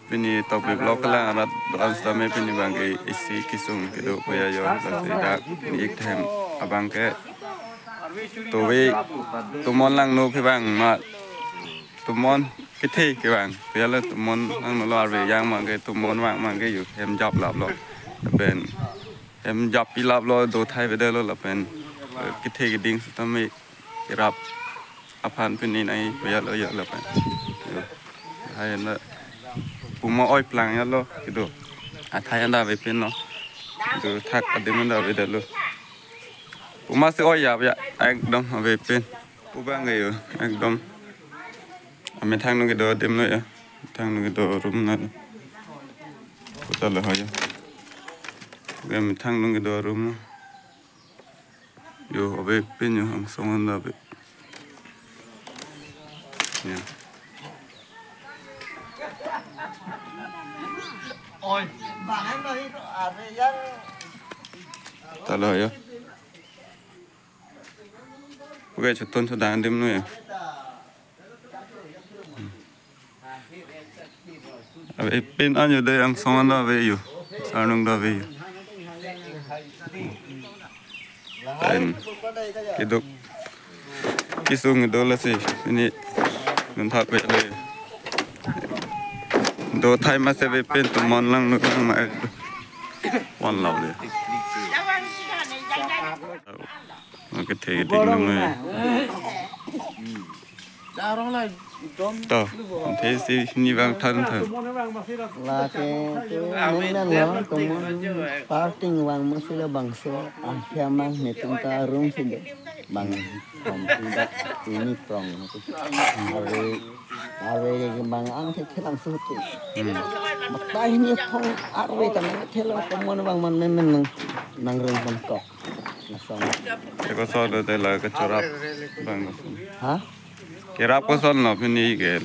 Pini topi blok lah arat doan stame pini bangke isi kisung gitu kuya yo basi dak ik them abang ke tuwi tumon lang no ke bang ma tumon kithe ke bang kuya le tumon lang no lor ve yang ma ke tumon ma ke yu hem job lap lo pen hem job pi lap lo do thai ve de lo la pen kithe ke ding stame rap apan pini nai kuya lo yo la pen hai na Puma oi pelang ya lo gitu. Atai anda bepin lo. Gitu tak ada mana beda lo. Puma si oi ya ekdom bepin. Puma nggak yo ekdom. Ame thang nu gitu dem lo ya. Thang nu gitu room na. Kita lo aja. Ame thang nu gitu room. Yo bepin yo am songan dah be. Ya. Ôi, bạn em nói về dân Ta lo ya. Oke, ceton sudah andem nu ya. Abe pin anyo de ang songan da ve yo. Sarnung da ve yo. Dan hidup kisung itu lah sih ini nanti be le. Do thai masih be pin tumon lang nu kang ma wan lau le. Oke, thei ding nu ya. Toh, thế thì như vậy thân thở. là cái nên là nó cũng parting vàng masih là bằng số akhir mang này chúng ta rung sih deh bằng không tidak ini prong awe cái bằng ang thì cái langsung tuh bắt tay ini thong awe kan cái lo temuan bang man men nang rung bangkok langsung Thế có so được đây là cái chorap bang. hah Kira apa son no pini ke.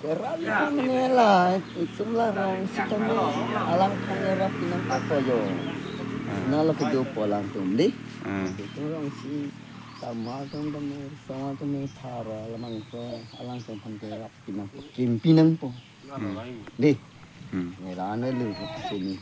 kerana ini lah itulah orang sistem alang kamera pinang apa yo nala kedua polang tumdi itu orang si sama tum thara lamang ko alang tum kamera pinang pinang po di ngerana lu sini